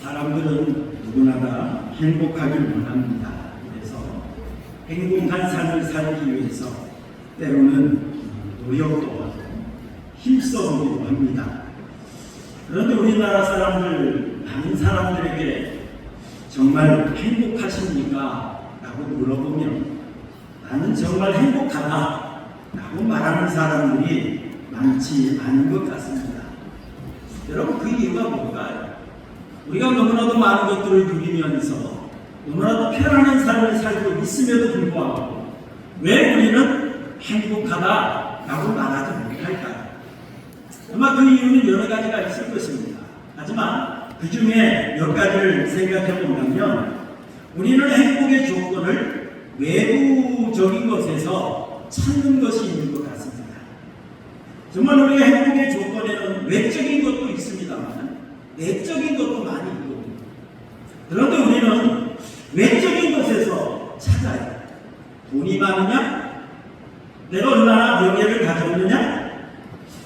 사람들은 누구나 다 행복하길 원합니다. 그래서 행복한 삶을 살기 위해서 때로는 노력도 하고 힘써보기도 합니다. 그런데 우리나라 사람들, 많은 사람들에게 정말 행복하십니까? 라고 물어보면 나는 정말 행복하다 라고 말하는 사람들이 많지 않은 것 같습니다. 여러분, 그 이유가 뭘까요? 우리가 너무나도 많은 것들을 누리면서 너무나도 편안한 삶을 살고 있음에도 불구하고 왜 우리는 행복하다라고 말하지 못할까요? 아마 그 이유는 여러 가지가 있을 것입니다. 하지만 그 중에 몇 가지를 생각해 본다면 우리는 행복의 조건을 외부적인 것에서 찾는 것이 있는 것 같습니다. 정말 우리가 행복의 조건에는 외적인 것도 있습니다만 내적인 것도 많이 있고, 그런데 우리는 외적인 것에서 찾아요. 돈이 많으냐? 내가 얼마나 명예를 가졌느냐?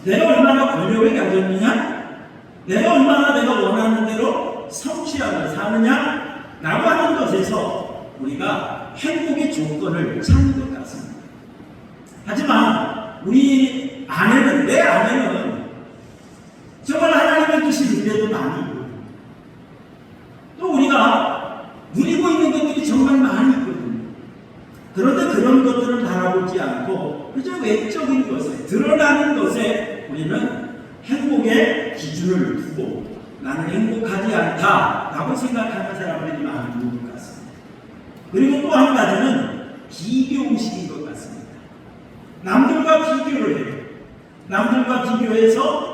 내가 얼마나 권력을 가졌느냐? 내가 얼마나 내가 원하는 대로 성취하며 사느냐? 라고 하는 것에서 우리가 행복의 조건을 찾는 것 같습니다. 하지만 우리 안에는, 내 안에는 정말 하나님의 뜻이 누려도 많이 있고 또 우리가 누리고 있는 것들이 정말 많이 있거든요. 그런데 그런 것들을 바라보지 않고 그저 외적인 것에, 드러나는 것에 우리는 행복의 기준을 두고 나는 행복하지 않다라고 생각하는 사람들이 많은 것 같습니다. 그리고 또 한 가지는 비교의식인 것 같습니다. 남들과 비교를 해요. 남들과 비교해서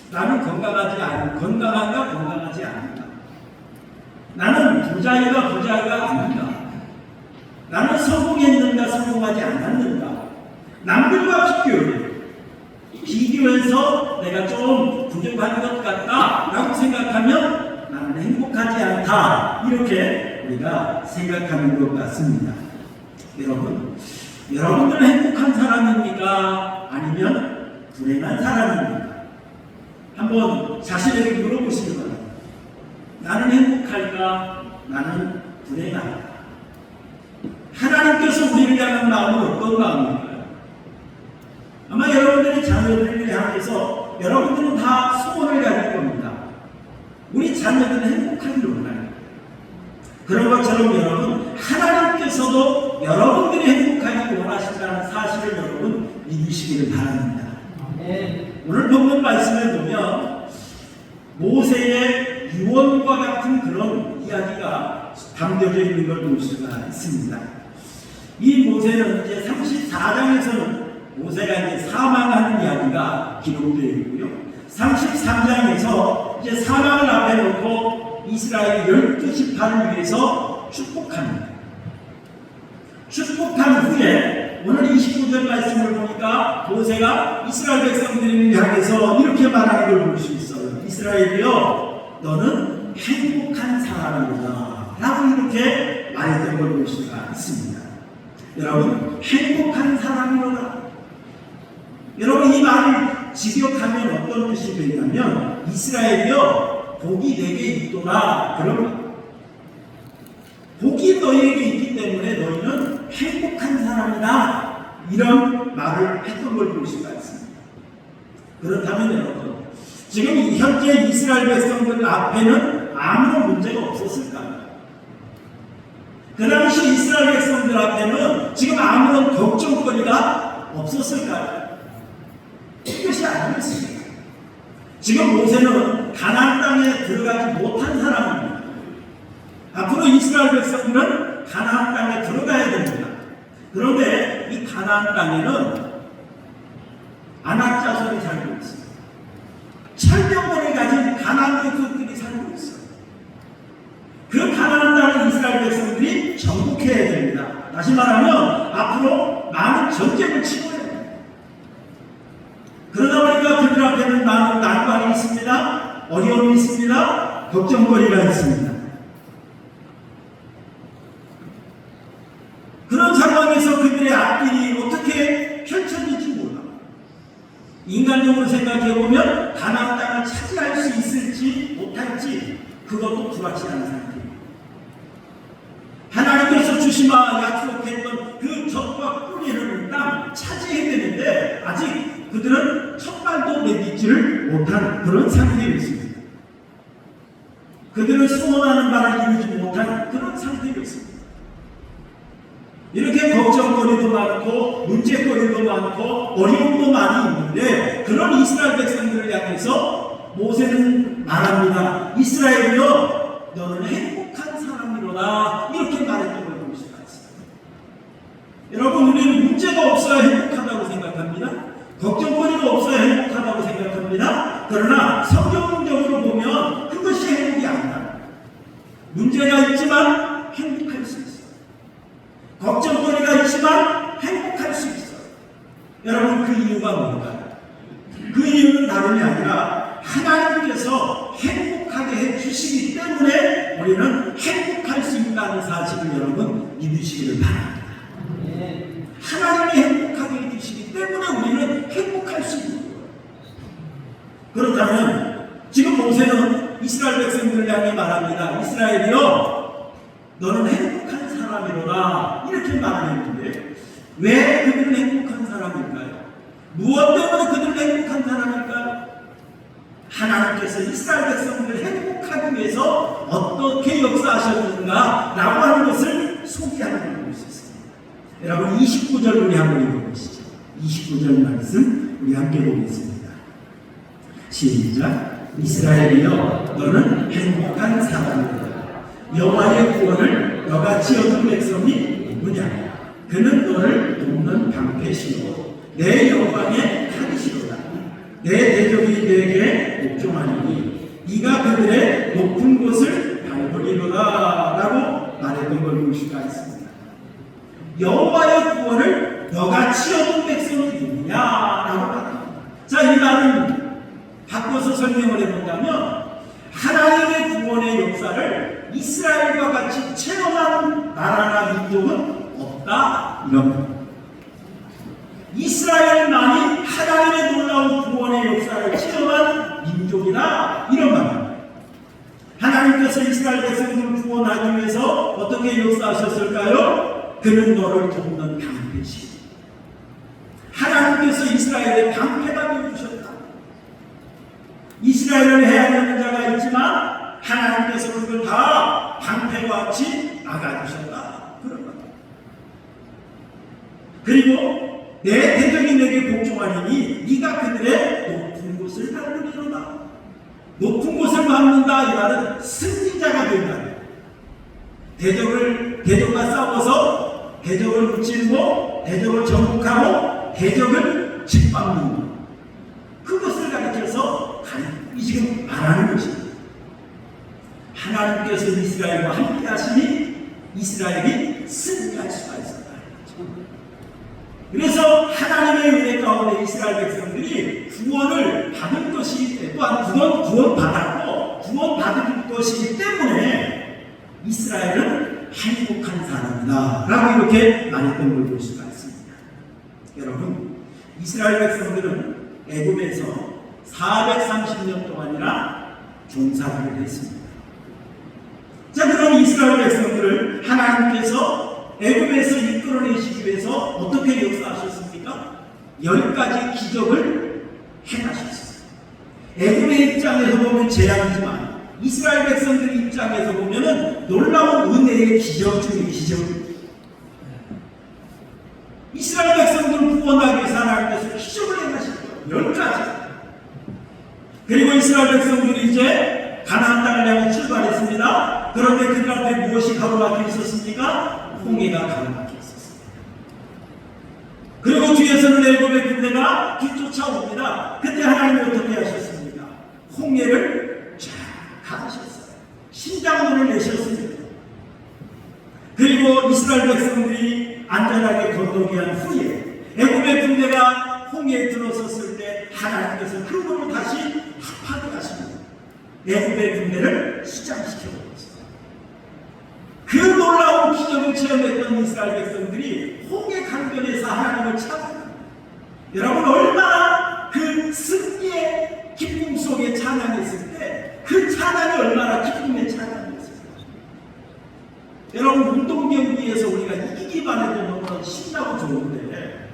나는 건강한가 건강하지 않은가, 나는 부자가 아닌가, 나는 성공했는가 성공하지 않았는가, 남들과 비교해서 내가 좀 부족한 것 같다 라고 생각하면 나는 행복하지 않다, 이렇게 우리가 생각하는 것 같습니다. 여러분들은 행복한 사람입니까? 아니면 불행한 사람입니까? 한번 자신에게 물어보시기 바랍니다. 나는 행복할까? 나는 불행할까? 하나님께서 우리를 향한 마음은 어떤 마음일까요? 아마 여러분들의 자녀들을 향해서 여러분들은 다 소원을 가질 겁니다. 우리 자녀들은 행복하기를 원해요. 그런 것처럼 여러분, 하나님께서도 여러분들이 행복하기를 원하신다는 사실을 여러분 믿으시기를 바랍니다. 오늘 본문 말씀을 보면 모세의 유언과 같은 그런 이야기가 담겨져 있는 걸 볼 수가 있습니다. 이 모세는 이제 34장에서는 모세가 이제 사망하는 이야기가 기록되어 있고요. 33장에서 이제 사망을 앞에 놓고 이스라엘 12지파를 위해서 축복합니다. 축복한 후에 오늘 29절 말씀을 보니까 모세가 이스라엘 백성들을 향해서 이렇게 말하는 걸 볼 수 있어요. 이스라엘이여, 너는 행복한 사람이다 라고 이렇게 말했던 걸 볼 수가 있습니다. 여러분, 행복한 사람이로다. 여러분, 이 말을 직역하면 어떤 뜻이 되냐면 이스라엘이여, 복이 내게 있도다, 그런 말. 복이 너희에게 있기 때문에 너희는 행복한 사람이다, 이런 말을 했던 걸 볼 수가 있습니다. 그렇다면 여러분, 지금 현재 이스라엘 백성들 앞에는 아무런 문제가 없었을까요? 그 당시 이스라엘 백성들 앞에는 지금 아무런 걱정거리가 없었을까요? 그것이 아니었습니다. 지금 모세는 가나안 땅에 들어가지 못한 사람입니다. 앞으로 이스라엘 백성들은 가나안 땅에 들어가야 됩니다. 그런데 이 가나안 땅에는 아낙 자손이 살고 있습니다. 철병거를 가진 가나안 백성들이 살고 있어요. 그 가나안 땅을 이스라엘 백성들이 정복해야 됩니다. 다시 말하면 앞으로 많은 전쟁을 치러야 됩니다. 그러다 보니까 그들 앞에는 많은 난관이 있습니다. 어려움이 있습니다. 걱정거리가 있습니다. 그런 상황에서 그들의 앞길이 어떻게 펼쳐질지 몰라. 인간적으로 생각해보면 가나안 땅을 차지할 수 있을지 못할지 그것도 불확실한 상태입니다. 하나님께서 주시마 약속했던 그 젖과 뿌리를 땅 차지해야 되는데 아직 그들은 첫 발도 내딛지를 못한 그런 상태에 있습니다. 그들은 소원하는 바를 이루지 못한 그런 상태에 있습니다. 이렇게 걱정거리도 많고 문제거리도 많고 어려움도 많이 있는데 그런 이스라엘 백성들을 향해서 모세는 말합니다. 이스라엘이여 너는 행복한 사람이로다 이렇게 말했던 걸 볼 수가 있습니다. 여러분 우리는 문제가 없어야 행복하다고 생각합니다. 걱정거리가 없어야 행복하다고 생각합니다. 그러나 성경적으로 보면 그것이 행복이 아니다. 문제가 있지만 행복할 수 있어요. 걱정거리가 있지만 행복할 수 있어요. 여러분 그 이유가 뭘까요? 그 이유는 다름이 아니라 하나님께서 행복하게 해주시기 때문에 우리는 행복할 수 있다는 사실을 여러분 믿으시기를 바랍니다. 하나님이 행복하게 해주시기 때문에 우리는 행복할 수 있는 거예요. 그렇다면 지금 모세는 이스라엘 백성들을 향해 말합니다. 이스라엘이여 너는 행복한 사람이로다 이렇게 말을 했는데 왜 그들은 행복한 사람일까요? 무엇 때문에 그들은 행복한 사람일까요? 하나님께서 이스라엘 백성들을 행복하기 위해서 어떻게 역사하셨는가 라고 하는 것을 소개하는 걸 볼 수 있습니다. 여러분 29절 우리 한번 읽어보시죠. 29절 말씀 우리 함께 보겠습니다. 시작. 이스라엘이여 너는 행복한 사람이다. 여호와의 구원을 너같이 얻은 백성이 누구냐? 그는 너를 돕는 방패시로 내 영광의 칼이시로다. 내 대적이 내게 복종하니 네가 그들의 높은 곳을 밟으리로다 라고 말했던 걸 볼 수가 있습니다. 여호와의 구원을 너같이 얻은 백성이 누구냐? 라고 말합니다. 자, 이 말은 바꿔서 설명을 해본다면 하나님의 구원의 역사를 이스라엘과 같이 체험한 나라나 민족은 없다 이런 겁니다. 이스라엘만이 하나님의 놀라운 구원의 역사를 체험한 민족이다 이런 말입니다. 하나님께서 이스라엘 백성들을 구원하기 위해서 어떻게 역사하셨을까요? 그는 너를 돕는 방패시. 하나님께서 이스라엘의 방패가 되어주셨다. 이스라엘을 해야 되는 자가 있지만 하나님께서 그걸 다 방패와 같이 막아주셨다. 그런 겁니다. 그리고 내 대적이 내게 복종하리니 네가 그들의 높은 곳을 밟으리로다. 높은 곳을 밟는다 이 말은 승리자가 된다. 대적과 싸워서 대적을 무찌르고 대적을 정복하고 대적을 짓밟는 그것을 가리켜서 이 지금 말하는 것입니다. 하나님께서 이스라엘과 함께 하시니 이스라엘이 승리할 수가 있었다. 그래서 하나님의 은혜 가운데 이스라엘 백성들이 구원을 받은 것이 또한 구원받았고 구원받은 것이기 때문에 이스라엘은 행복한 사람이다 라고 이렇게 말했던 걸 볼 수가 있습니다. 여러분 이스라엘 백성들은 애굽에서 430년 동안이나 종살이를 했습니다. 자, 그럼 이스라엘 백성들을 하나님께서 애굽에서 이끌어내시기 위해서 어떻게 역사하셨습니까? 10가지 기적을 행하셨습니다. 애굽의 입장에서 보면 재앙이지만 이스라엘 백성들 입장에서 보면은 놀라운 은혜의 기적 중의 기적입니다. 이스라엘 백성들을 구원하기 위해서 하나님께서 기적을 행하셨죠. 10가지. 그리고 이스라엘 백성들이 이제 가나안 땅을 향해 출발했습니다. 그런데 그들 앞에 무엇이 가로막혀 있었습니까? 홍해가 가로막혀 있었습니다. 그리고 뒤에서는 애굽의 군대가 뒤쫓아옵니다. 그때 하나님이 어떻게 하셨습니까? 홍해를 쫙 가르셨어요. 신장문을 내셨습니다. 그리고 이스라엘 백성들이 안전하게 건너게 한 후에 애굽의 군대가 홍해에 들어섰을 때 하나님께서 그 물을 다시 합하게 하십니다. 애굽의 군대를 수장시켜 버렸습니다. 그 놀라운 기적을 체험했던 이스라엘 백성들이 홍해 강변에서 하나님을 찾아갑니다. 여러분 얼마나 그 승리의 기쁨 속에 찬양했을 때 그 찬양이 얼마나 기쁨이 더 신나고 좋은데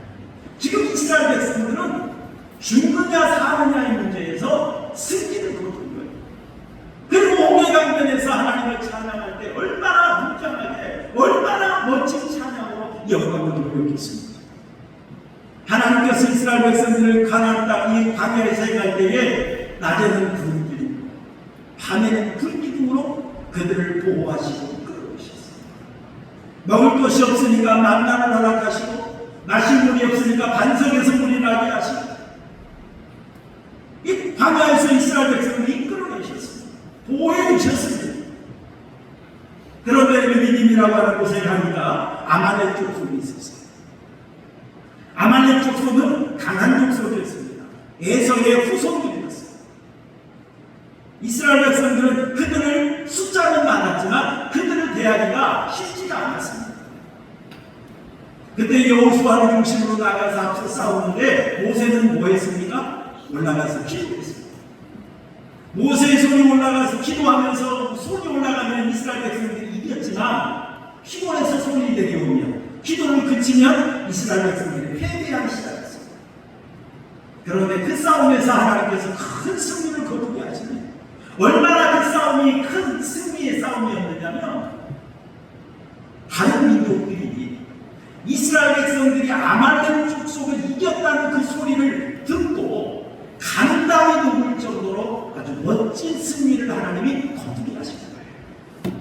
지금 이스라엘 백성들은 죽느냐 사느냐의 문제에서 승리를 거둔 거예요. 그리고 옥외강변에서 하나님을 찬양할 때 얼마나 웅장하게 얼마나 멋진 찬양으로 영광을 돌렸겠습니까? 하나님께서 이스라엘 백성들을 가나안 땅 이 광야에서 행할 때에 낮에는 불기둥, 밤에는 불기둥으로 그들을 보호하시고 끌어오셨어요. 먹을 것이 없으니까 만나를 허락하시고 마실 물이 없으니까 반석에서 물이 나게 하시고 이 광야에서 이스라엘 백성들을 이끌어내셨습니다. 보호해 주셨습니다. 그런데 미디님이라고 하는 곳에 가니까 아말렉 족속이 있었어요. 아말렉 족속은 강한 족속이었습니다. 에서의 후손들이었어요. 이스라엘 백성들은 그들을 숫자는 많았지만 그들을 대하기가 쉽지가 않았습니다. 그때 여호수아를 중심으로 나가서 앞서 싸우는데 모세는 뭐 했습니까? 올라가서 기도했습니다. 모세의 손이 올라가서 기도하면서 손이 올라가면 이스라엘 백성들이 이겼지만 피곤해서 손이 내려오면 기도를 그치면 이스라엘 백성들이 패배하기 시작했습니다. 그런데 그 싸움에서 하나님께서 큰 승리를 거두게 하시니 얼마나 그 싸움이 큰 승리의 싸움이었느냐면 다른 민족들이 이스라엘 백성들이 아말렉 족속을 이겼다는 그 소리를 듣고 간담이 녹을 정도로 아주 멋진 승리를 하나님이 거두게 하신 거예요.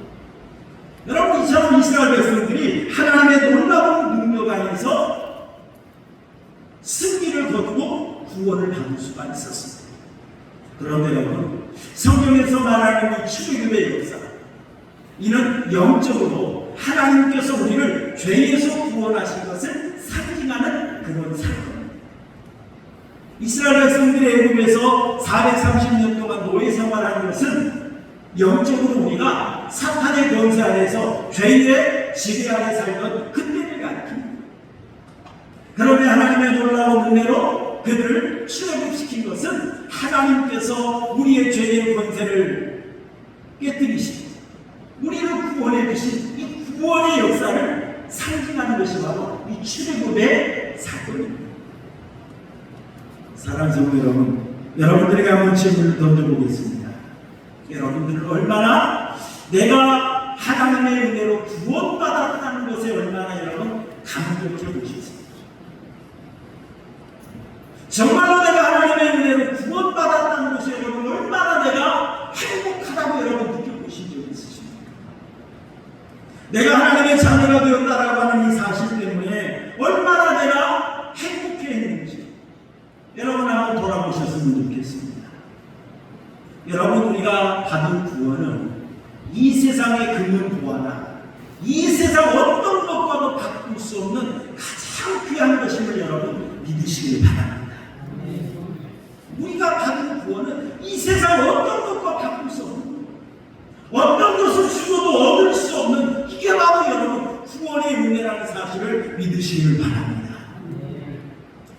여러분, 이처럼 이스라엘 백성들이 하나님의 놀라운 능력 안에서 승리를 거두고 구원을 받을 수가 있었습니다. 그런데 여러분, 성경에서 말하는 이 출애굽의 역사, 이는 영적으로 하나님께서 우리를 죄에서 구원하신 것을 상징하는 그런 사건입니다. 이스라엘 백성들이 애굽에서 430년 동안 노예 생활하는 것은 영적으로 우리가 사탄의 권세 아래서 죄의 지배 아래 살던 그때를 가리킵니다. 그런데 하나님의 놀라운 은혜로 그들을 출애굽시킨 것은 하나님께서 우리의 죄의 권세를 깨뜨리시고 우리를 구원해 주신 이 구원의 역사를 상징하는 것이 바로 이 출애굽의 사건입니다. 사랑하는 성도 여러분, 여러분들에게 한번 질문을 던져보겠습니다. 여러분들은 얼마나 내가 하나님의 은혜로 구원받았다는 것에 얼마나 여러분 감격해 보셨습니까? 정말로 내가 하나님의 은혜로 구원받았다는 것에 여러분 얼마나 내가 행복하다고 여러분 느껴보신 적이 있으십니까? 내가 하나님의 자녀가 되었다라고 하는 이 사실 때문에 얼마나 내가 행복해했는지 여러분 한번 돌아보셨으면 좋겠습니다. 여러분, 우리가 받은 구원은 이 세상의 금은 보아나 이 세상 어떤 것과도 바꿀 수 없는 가장 귀한 것임을 여러분 믿으시길 바랍니다. 우리가 받은 구원은 이 세상 어떤 것과 바꿀 수 없는, 어떤 것을 주고도 얻을 수 없는, 이게 바로 여러분 구원의 은혜라는 사실을 믿으시길 바랍니다.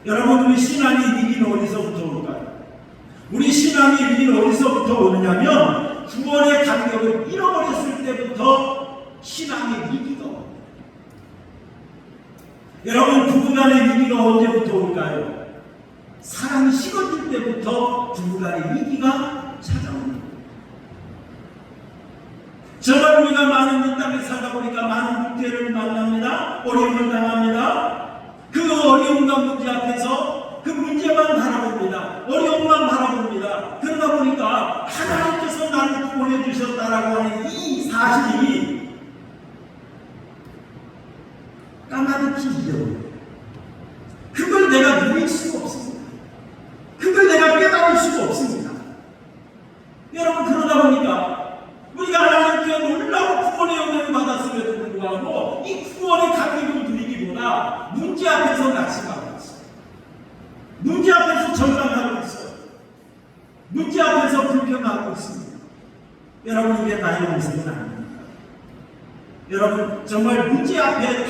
여러분, 우리 신앙의 위기는 어디서부터 올까요? 우리 신앙의 위기는 어디서부터 오느냐면 구원의 감격을 잃어버렸을 때부터 신앙의 위기가 옵니다. 여러분, 부부간의 위기가 언제부터 올까요? 사랑이 식어질 때부터 부부간의 위기가 찾아옵니다. 정말 우리가 많은 이 땅에 살다 보니까 많은 문제를 만납니다. 어려움을 당합니다. 그 어려움과 문제 앞에서 그 문제만 바라봅니다. 어려움만 바라봅니다. 그러다 보니까 하나님께서 나를 구원해 주셨다라고 하는 이 사실이 까마득히 잊어버려요. 그걸 내가 누릴 수가 없습니다. 그걸 내가 깨달을 수가 없습니다. 여러분, 그러다 보니까 우리가 하나님께 놀라운 구원의 영향을 받았음에도 불구하고 이 구원의 감격을 누리기보다 문제 앞에서 낙심하고 있어요. 문제 앞에서 절망하고 있어요. 문제 앞에서 불평하고 있습니다. 여러분, 이게 나의 모습은 아닙니다. 여러분, 정말 문제 앞에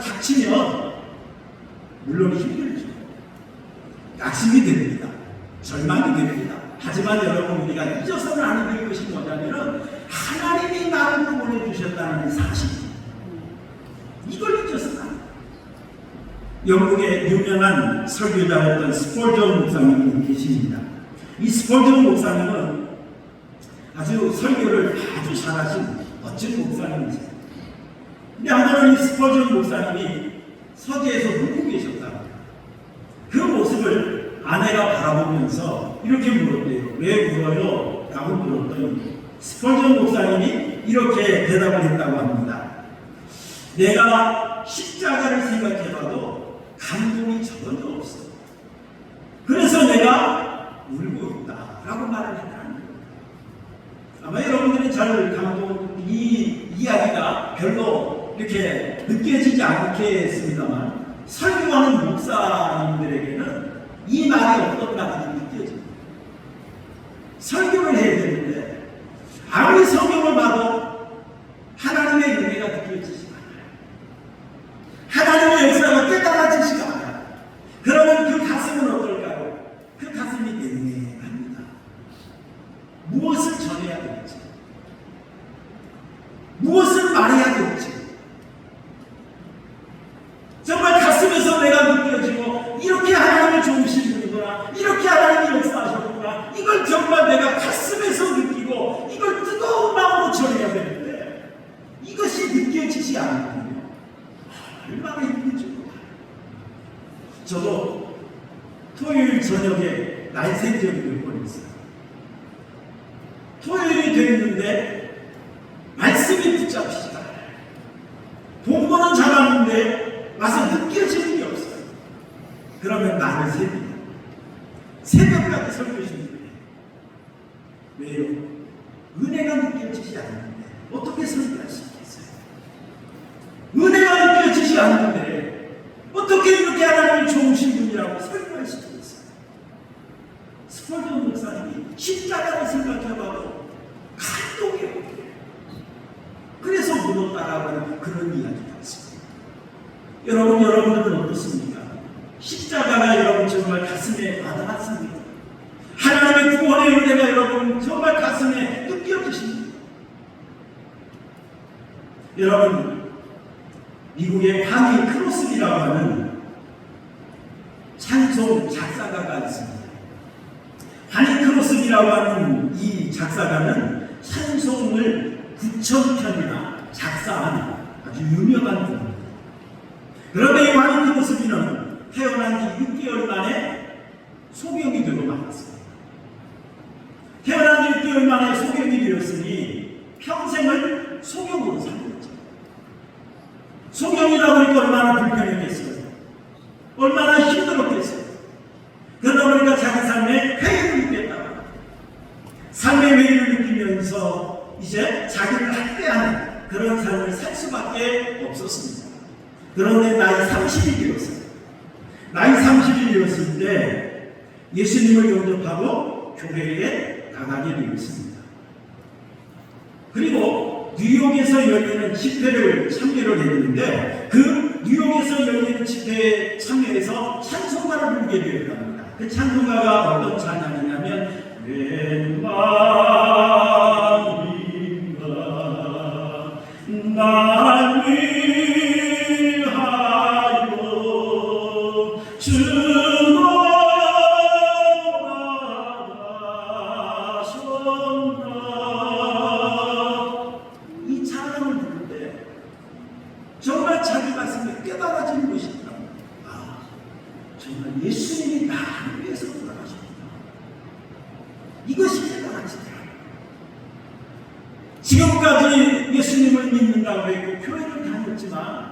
닥치면 물론 힘들죠. 낙심이 됩니다. 절망이 됩니다. 하지만 여러분, 우리가 잊어서는 안 될 것이 뭐냐면 하나님이 나를 구원해 주셨다는 사실, 이걸 잊어서는 안 돼요. 영국의 유명한 설교자였던 스폴전 목사님이 계십니다. 이 스폴전 목사님은 아주 설교를 아주 잘하신 멋진 목사님이세요. 근데 한번은 이 스폴전 목사님이 서재에서 울고 계셨다고. 그 모습을 아내가 바라보면서 이렇게 물었대요. 왜 울어요? 라고 물었더니 스폴전 목사님이 이렇게 대답을 했다고 합니다. 내가 십자가를 생각해봐도 감동이 전혀 없어. 그래서 내가 울고 있다 라고 말을 했다는 거예요. 아마 여러분들이 잘 이 이야기가 별로 이렇게 느껴지지 않겠습니다만 설교하는 목사님들에게는 이 말이 어떤 말인지 느껴집니다. 설교를 해야 되는데 아무리 성경을 봐도 하나님의 은혜가 느껴지지 않아요. 하나님의 역사가 깨달아지지가 않아요. 그러면 그 가슴은 어떨까요? 그 가슴이 냉랭합니다. 무엇을 전해야 될지, 무엇을 말해야 될지, 정말 가슴에서 내가 느껴지고 이렇게 하나님을 좋으신 분이구나, 이렇게 하나님이 역사하셨구나, 이걸 정말 내가 가슴에서 느끼고 이걸 뜨거운 마음으로 전해야 되는데 이것이 느껴지지 않으면 얼마나 힘들죠. 저도 토요일 저녁에 날생전을 보냈어요. 토요일이 됐는데 말씀이 붙잡히지가 않아요. 본거는 잘하는데 와서 느껴지는 게 없어요. 그러면 나를 새벽까지 설교하시는 거예요. 왜요? 은혜가 느껴지지 않는데 어떻게 설교할 수 있겠어요? 은혜가 느껴지지 않는데 어떻게 이렇게 하나님이 좋으신 분이라고 설교할 수 있겠어요? 스폴전 목사님이 십자가를 생각해봐도 감동이 없대요. 그래서 물었다라고 하는 그런 이야기가 있습니다. 여러분들은 어떻습니까? 십자가가 여러분 정말 가슴에 와닿았습니까? 하나님의 구원의 은혜가 여러분 정말 가슴에 느껴지십니까? 여러분, 미국의 하니 크로스비라고 하는 찬송 작사가가 있습니다. 하니 크로스비라고 하는 이 작사가는 찬송을 9,000편이나 작사한 아주 유명한 분입니다. 그런데 이 하니 크로스비는 태어난 지 6개월 만에 소경이 말았습니다. 태어난 지 6개월 만에 소경이 되었으니 평생을 소경으로 살았죠. 소경이다 보니까 얼마나 불편했겠어요. 얼마나 힘들었겠어요. 그러다 보니까 자기 삶에 회의를 느꼈다. 삶의 회의를 느끼면서 이제 자기를 학대하는 그런 삶을 살 수밖에 없었습니다. 그런데 나이 30이 되었어요. 나이 30이 되었을 때 예수님을 영접하고 교회에 나가게 되었습니다. 그리고 뉴욕에서 열리는 집회를 참여를 했는데 그 뉴욕에서 열리는 집회에 참여해서 찬송가를 부르게 되었답니다. 그 찬송가가 어떤 찬양이냐면 웬마음인가 날 위하여 주노라하셨나. 이 찬양을 부를 때 정말 자기 가슴에 깨달아지는 것이더라. 아, 정말 예수님이 나를 위해서 돌아가셨구나. 이것이 깨달아지더라. 지금까지 예수님을 믿는다고 했고 교회를 다녔지만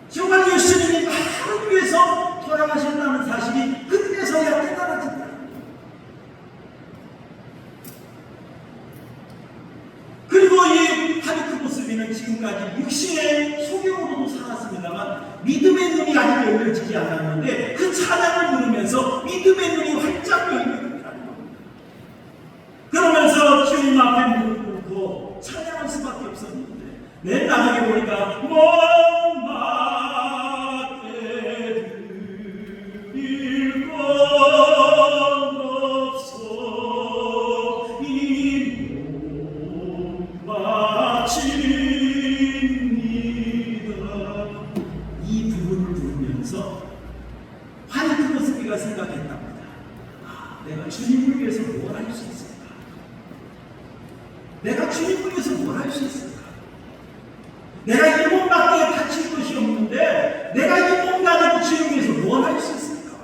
정말 예수님이 나를 위해서 돌아가셨다는 사실이 그때서야 깨달아진다. 그리고 이 하니크로스비는 지금까지 육신의 소경으로도 살았습니다만 믿음의 눈이 아직 열려지지 않았는데 그 찬양을 부르면서 믿음의 눈이 활짝 열리더라는 겁니다. 그러면서 주님 앞에 무릎 꿇고 찬양할 수밖에 없었는데 맨 나중에 보니까 드릴 것 없어 이 몸 바칩니다. 이 부분을 우리가 생각했답니다. 내가 주님을 위해서 뭘 할 수 있을까? 내가 주님을 위해서 뭘 할 수 있을까? 내가 이 몸밖에 다칠 것이 없는데 내가 이 몸 가지고 주님을 위해서 뭘 할 수 있을까?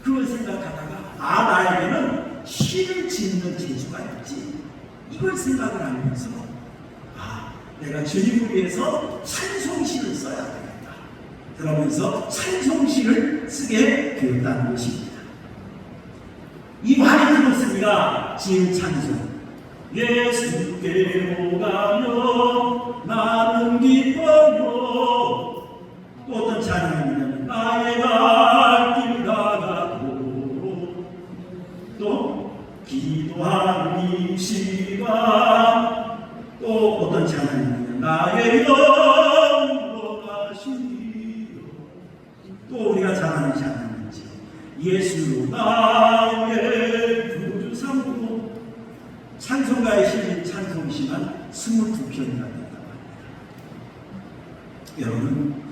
그걸 생각하다가 나에게는 시를 짓는 재주가 있지. 이걸 생각을 하면서 내가 주님을 위해서 찬송시를 써야 되겠다. 그러면서 찬송시를 쓰게 되었다는 것입니다. 이 화이트로스가 지은 찬송, 예수께로 가며 나는 기뻐요. 또 어떤 찬양이냐면 나의 갈 길 나가고, 또 기도하는 이 시간, 또 어떤 찬양이냐면 나의 영으로 가시리요. 또 우리가 잘 아는 찬양이지, 예수로 나의 구주 삼고. 찬송가에 실린 찬송시만 22편이나 된다고 합니다. 여러분,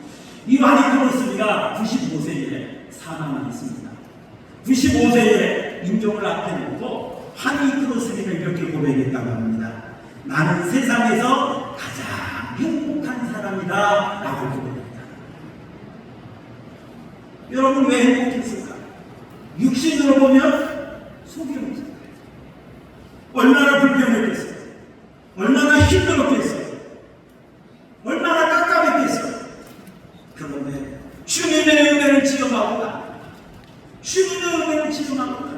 이 와니크로스비가 95세에 사망했습니다. 95세에 인종을 앞에 놓고 와니크로스비는 이렇게 고백했다고 합니다. 나는 세상에서 가장 행복한 사람이다 라고 고백합니다. 여러분, 왜 행복했을까? 육신으로 보면 속이 없어요. 얼마나 불편했겠어요? 얼마나 힘들었겠어요? 얼마나 깝깝했겠어요? 그런데 주님의 은혜를 지어가고 주님의 은혜를 지어가고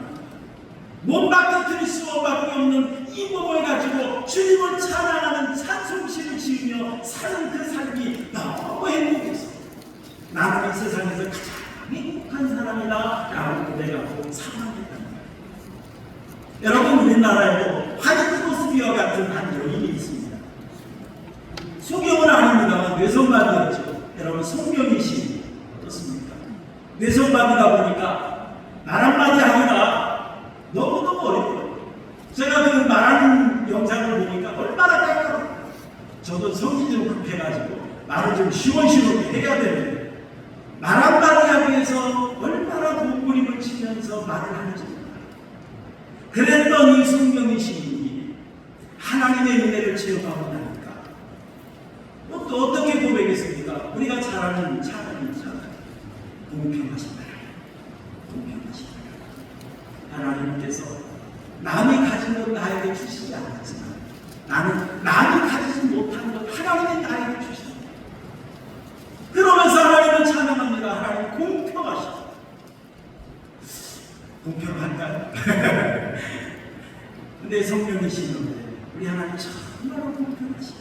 몸 바뀌어뜨릴 수밖에 없는 이 몸을 가지고 주님을 찬양하는 찬송시를 지으며 사는 그 삶이 너무 행복했어요. 나는 이 세상에서 가장 행복한 사람이다 라고 고백하고 사망했다. 여러분, 우리나라에도 화이트로스비와 같은 한 여인이 있습니다. 소경은 아닙니다만 뇌성마비였죠. 여러분, 송명희 씨 어떻습니까? 뇌성마비다 보니까 말 한마디 하기가 너무너무 어려워요. 제가 그 말하는 영상을 보니까 얼마나 깔끔해요. 저도 성질이 좀 급해가지고 말을 좀 시원시원하게 해야 되는데 말 한마디 하기 위해서 얼마나 몸부림을 치면서 말을 하는지. 그랬던 이 송명희 시인이 하나님의 은혜를 체험하고 나니까 또 어떻게 고백했습니까? 우리가 잘 아는 찬양이 있잖아요. 공평하신 하나님, 공평하신 하나님. 하나님께서 남이 가진 것 나에게 주시지 않았지만 나는 남이 가지지 못한 것 하나님이 나에게 주십니다. 그러면서 하나님은 찬양합니다. 하나님 공평하시다. 공평한가요? 근데 성령이 시는데 우리 하나님 정말로 공평하시다.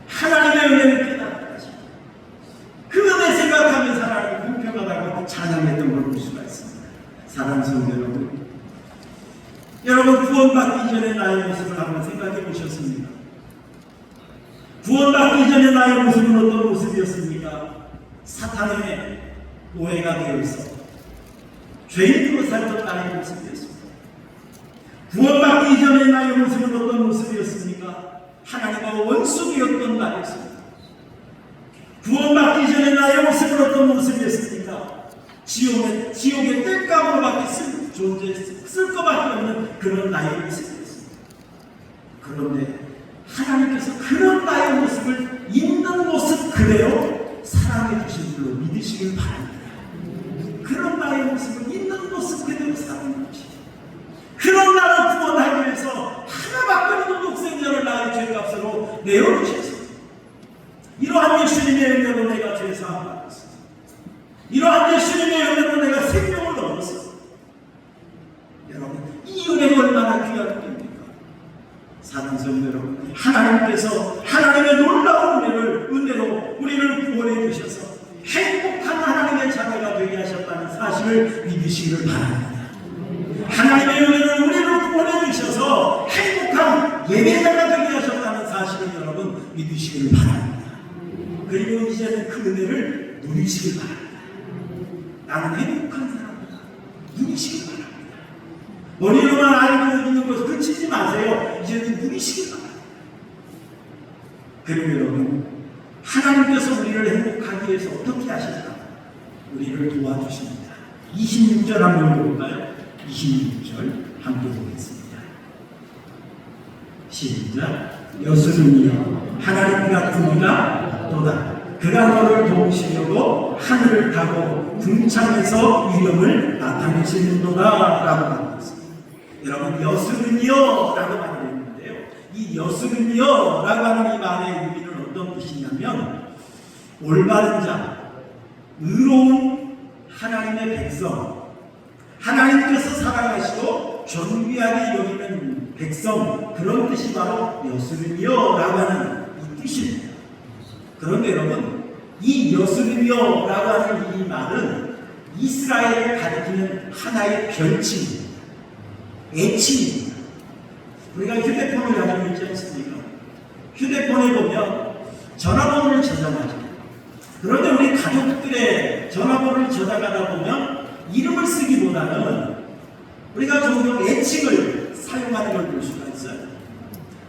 하나님의 은혜를 깨닫게 하시다. 그 은혜 생각하면서 하나님 공평하다고 찬양했던 걸 볼 수가 있습니다. 사랑하는 성도 여러분, 여러분 구원받기 전에 나의 모습을 한번 생각해 보셨습니까? 구원받기 전에 나의 모습은 어떤 모습이었습니까? 사탄의 노예가 되어 있어 죄인으로 살던 나의 모습이었습니다. 구원받기 이전의 나의 모습은 어떤 모습이었습니까? 하나님과 원수되었던 나였습니다. 구원받기 전의 나의 모습은 어떤 모습이었습니까? 지옥의 뜰감으로밖에 쓸 것밖에 없는 그런 나의 모습이었습니다. 그런데 하나님께서 그런 나의 모습을 있는 모습 그대로 사랑해 주신 줄로 믿으시길 바랍니다. 그런 나의 모습을 있는 모습 그대로 사랑해 주시고 그런 나를 구원하기 위해서 하나밖에 없는 독생자를 나의 죄값으로 내어주셨습니다. 이러한 예수님의 은혜로 내가 죄사함 받았습니다. 이러한 예수님의 은혜로 내가 생명을 얻었습니다. 여러분, 이 은혜가 얼마나 귀한 은혜입니까? 사랑하는 성도 여러분, 하나님께서 하나님의 놀라운 은혜로 우리를 구원해 주셔서 행복한 하나님의 자녀가 되게 하셨다는 사실을 믿으시기를 바랍니다. 하나님의 은혜를 우리를 구원해 주셔서 행복한 예배자가 되게 하셨다는 사실을 여러분 믿으시기를 바랍니다. 그리고 이제는 그 은혜를 누리시길 바랍니다. 나는 행복한 사람이다. 누리시길 바랍니다. 머리로만 알고 있는 것을 그치지 마세요. 이제는 누리시길 바랍니다. 그리고 여러분, 하나님께서 우리를 행복하기 위해서 어떻게 하실까? 우리를 도와주십니다. 26절 한번 볼까요? 26절 함께 보겠습니다. 시작. 여수는이여 하나님 같은 이가 또다. 그가 너를 도우시려고 하늘을 타고 궁창에서 위엄을 나타내시는도다 라고 말했습니다. 여러분, 여수는이여 라고 말했는데요, 이 여수는이여 라고 하는 이 말의 의미는 어떤 뜻이냐면, 올바른 자, 의로운 하나님의 백성, 하나님께서 사랑하시고 존귀하게 여기는 백성, 그런 뜻이 바로 여수는이여 라고 하는 이 뜻입니다. 그런데 여러분, 이 여수는이여 라고 하는 이 말은 이스라엘을 가리키는 하나의 별칭입니다. 애칭입니다. 우리가 휴대폰을 가지고 있지 않습니까? 휴대폰에 보면 전화번호를 저장하죠. 그런데 우리 가족들의 전화번호를 저장하다 보면 이름을 쓰기보다는 우리가 종종 애칭을 사용하는 걸 볼 수가 있어요.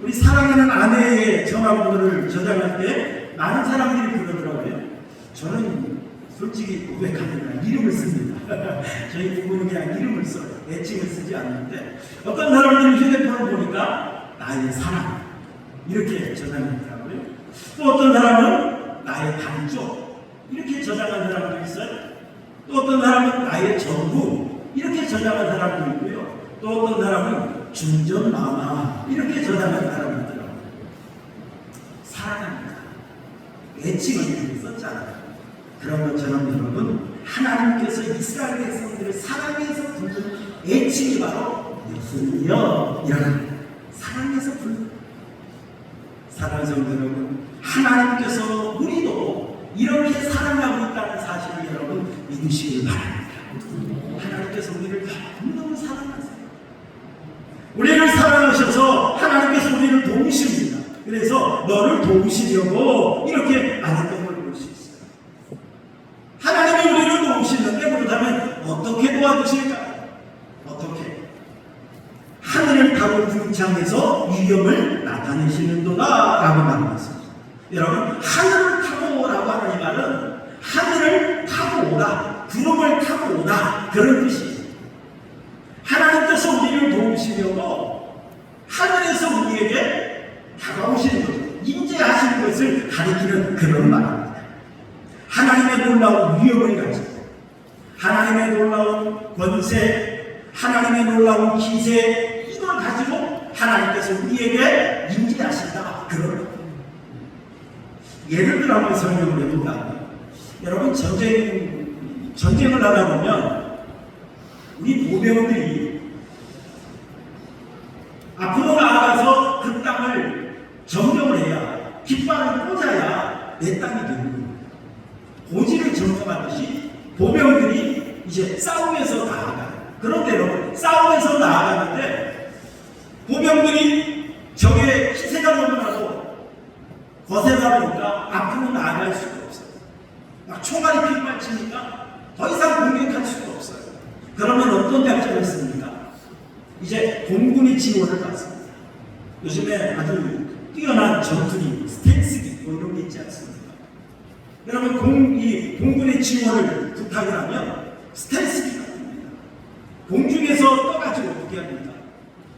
우리 사랑하는 아내의 전화번호를 저장할 때 많은 사람들이 그러더라고요. 저는 솔직히 고백합니다. 이름을 씁니다. 저희 부부는 그냥 이름을 써요. 애칭을 쓰지 않는데, 어떤 사람들은 휴대폰을 보니까 나의 사랑 이렇게 저장했더라고요. 또 어떤 사람은 나의 단쪽 이렇게 저장한 사람도 있어요. 또 어떤 사람은 나의 전부 이렇게 저장한 사람도 있고요. 또 어떤 사람은 중전마마 이렇게 저장한 사람도 있더라고요. 사랑합니다. 애칭을 이렇게 썼잖아요. 그런 것처럼 여러분, 하나님께서 이스라엘 백성들을 사랑해서 부른 애칭이 바로 여수는이여 이라는 사랑해서 부른. 사랑하는 성도 여러분, 하나님께서 우리도 이렇게 사랑하고 있다는 사실을 여러분 믿으시길 바랍니다. 하나님께서 우리를 너무너무 사랑하세요. 우리를 사랑하셔서 하나님께서 우리를 도우십니다. 그래서 너를 도우시려고 이렇게 말했던 걸 볼 수 있어요. 하나님이 우리를 도우시는데, 그렇다면 어떻게 도와주실까요? 어떻게? 하늘을 타고 궁창에서 위엄을 나타내시는도다 라고 말했습니다. 여러분, 하늘을 타고 라고 하는 이 말은 하늘을 타고 오다, 구름을 타고 오다, 그런 뜻이에요. 하나님께서 우리를 도우시려고 하늘에서 우리에게 다가오시는 것, 임재하시는 것을 가리키는 그런 말입니다. 하나님의 놀라운 위엄을 가지고, 하나님의 놀라운 권세, 하나님의 놀라운 기세, 이걸 가지고 하나님께서 우리에게 임재하신다, 그런 것. 예를 들어 한번 설명을 해본다. 여러분, 전쟁을 하다 보면 우리 보병들이 앞으로 나아가서 그 땅을 점령을 해야, 깃발을 꽂아야 내 땅이 되는 거예요. 고지를 점령하듯이 보병들이 이제 싸움에서 나아가요. 그런데 여러분, 싸움에서 나아가는데 보병들이 적의 희생을 너무나도 거세다 보니까 앞으로 나아갈 수가 없어요. 막 총알이 빗발치니까 더 이상 공격할 수가 없어요. 그러면 어떤 작전을 씁니까? 이제 공군의 지원을 받습니다. 요즘에 아주 뛰어난 전투기, 스텔스기 뭐 이런 게 있지 않습니까? 여러분, 공군의 지원을 부탁을 하면 스텔스기가 됩니다. 공중에서 떠가지고 어떻게 합니까?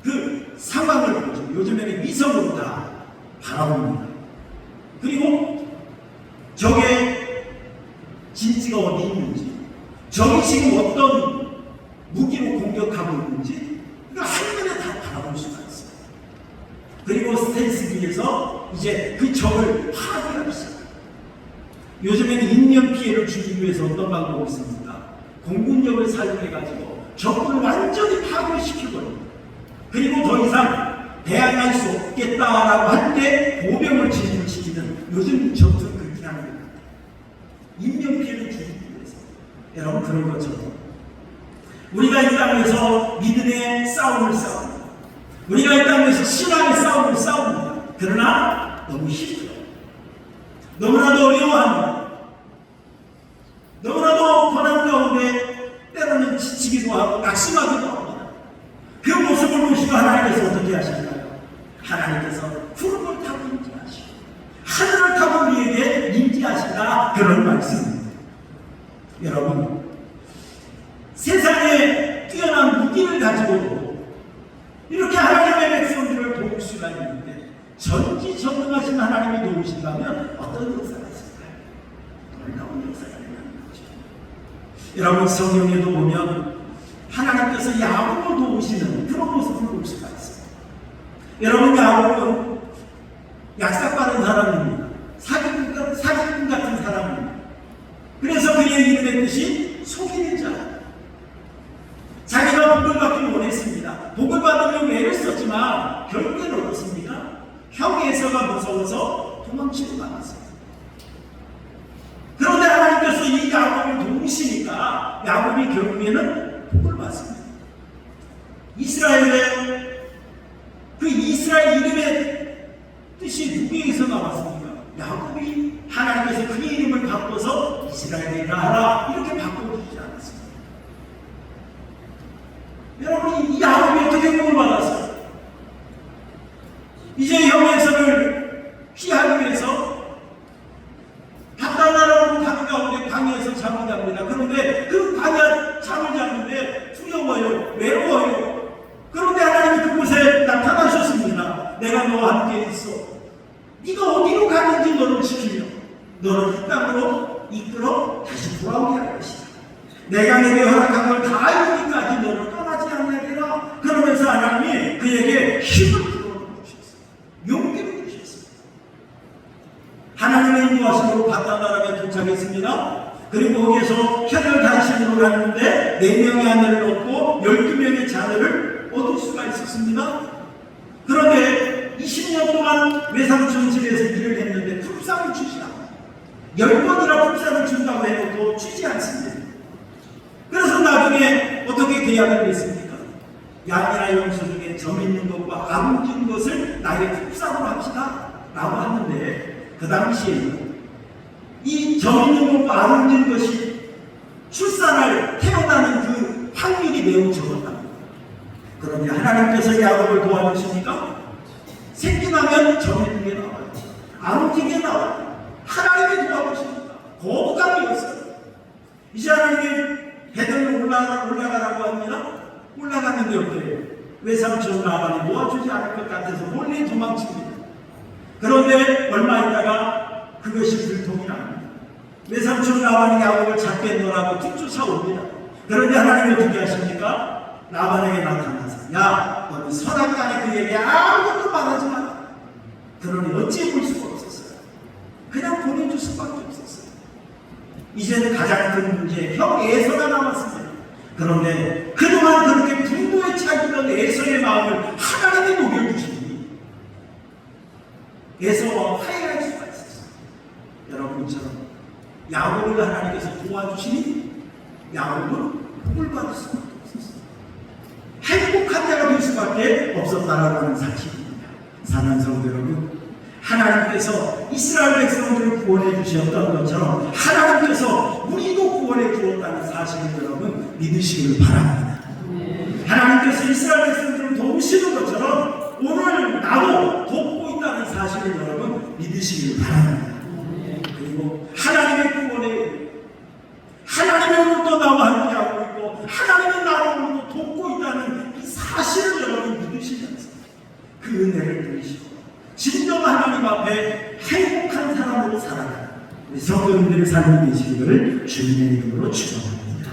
그 상황을 보죠. 요즘에는 위성으로 다 바라봅니다. 그리고 적의 진지가 어디 있는지, 적이 지금 어떤 무기로 공격하고 있는지 한눈에 다 바라볼 수가 있어요. 그리고 스텔스기에서 이제 그 적을 파괴하기 시작합니다. 요즘에는 인명 피해를 주기 위해서 어떤 방법을 씁니까? 공군력을 사용해가지고 적을 완전히 파괴시켜버립니다. 그리고 더 이상 대항할 수 없겠다라고 할 때 보병을 진입시키는 요즘 전투는 그렇게 하는 겁니다. 인명 피해를 주기 위해서. 여러분, 그런 것처럼 우리가 이 땅에서 믿음의 싸움을 싸웁니다. 우리가 이 땅에서 신앙의 싸움을 싸웁니다. 그러나 너무 힘들어요. 너무나도 어려워합니다. 너무나도 고난 가운데 때로는 지치기도 하고 낙심하기도 합니다. 그 모습을 보시고 하나님께서 어떻게 하실까요? 하나님께서 구름을 타고 임재하시고 하늘을 타고 우리에게 임재하신다, 그런 말씀입니다. 여러분, 가지고도 이렇게 하나님의 백성들을 도울 수가 있는데 전지전능하신 하나님이 도우신다면 어떤 역사가 있을까요? 놀라운 역사가 일어나는 거죠. 여러분 성경에도 보면 하나님께서 야곱을 도우시는 그런 모습을 볼 수가 있어요. 여러분 야곱은 약삭빠른 사람입니다. 사기꾼 같은 사람입니다. 그래서 그의 이름의 뜻이 속이는 자. 자기가 복을 받기 원했습니다. 복을 받으려고 애를 썼지만 결국에는 어떻습니까? 형 에서가 무서워서 도망치고 나갔어요. 그런데 하나님께서 이 야곱을 도우시니까 야곱이 결국에는 복을 받습니다. 이스라엘의 그 이스라엘 이름의 뜻이 누구에게서 나왔습니까? 야곱이 하나님께서 그의 이름을 바꿔서 이스라엘이라 하라 이렇게 바꿔주지 않았습니다. 여러분 이 야곱이 어떻게 복을 받았어요? 이제 형에서를 피하기 위해서 바다나라로 가는 가운데 광야에서 잠을 잡니다. 그런데 그 광야 잠을 자는데 두려워요. 외로워요. 그런데 하나님이 그곳에 나타나셨습니다. 내가 너와 함께 있어. 네가 어디로 가는지 너를 지키며 너를 이 땅으로 이끌어 다시 돌아오게 할 것이다. 내가 내게 허락한 걸 다 이루기까지 너를 떠나지 않으리라. 그러면서 하나님이 그에게 힘을 불어넣으셨어요. 용기를 주셨어요. 하나님의 인도하심으로 바다나라에 도착했습니다. 그리고 거기에서 혈혈 단신으로 갔는데 4명의 아내를 얻고 12명의 자녀를 얻을 수가 있었습니다. 그런데 20년 동안 외삼촌 집에서 일을 했는데 품삯을 주지 않아요. 10번이나 품삯을 준다고 해도 주지 않습니다. 그래서 나중에 어떻게 계약을 했습니까? 양이나 염소 중에 점 있는 것과 아름진 것을 나에게 품삯으로 합시다 라고 하는데 그 당시에는 이 점 있는 것과 아름진 것이 출산할 태어나는 그 확률이 매우 적었답니다. 그런데 하나님께서 야곱을 도와주시니까 생기나면 점 있는 게 나와요. 아름진 게 나와요. 하나님이 도와주시니까 거부감이었어요. 이제 하나님이 배들로 올라가라고 합니다. 올라갔는데 어때요? 외삼촌 라반이 도와주지 않을 것 같아서 몰래 도망칩니다. 그런데 얼마 있다가 그것이 들통이 납니다. 외삼촌 라반이 야곱을 잡게 놓으라고 뒤쫓아옵니다. 그런데 하나님이 어떻게 하십니까? 라반에게 나타나서 야 너는 선악간에 그에게 아무것도 말하지 마라. 그러니 어찌 볼 수가 없었어요. 그냥 보내줄 수밖에 없었어요. 이제는 가장 큰 문제 형 에서가 남았습니다. 그런데 그동안 그렇게 분노에 차있던 에서의 마음을 하나님이 녹여주시니 에서와 화해할 수가 있었어요. 여러분처럼 야곱을 하나님께서 도와주시니 야곱은 복을 받을 수밖에 없었어요. 행복한 자가 될 수밖에 없었다라고 하는 사실입니다. 사랑하는 성도 여러분, 하나님께서 이스라엘 백성들을 구원해 주셨던 것처럼 하나님께서 우리도 구원해 주었다는 사실을 여러분 믿으시길 바랍니다. 하나님께서 이스라엘 백성들을 도우시는 것처럼 오늘 나도 돕고 있다는 사실을 여러분 믿으시길 바랍니다. 그리고 하나님의 구원에 하나님의 오늘도 나와 함께하고 있고 하나님의 나를 오늘도 돕고 있다는 이 사실을 여러분 믿으시면서 그 은혜를 누리시고 진정한 하나님 앞에 행복한 사람으로 살아가는 우리 성도님들의 삶이 되시기를 주님의 이름으로 축원합니다.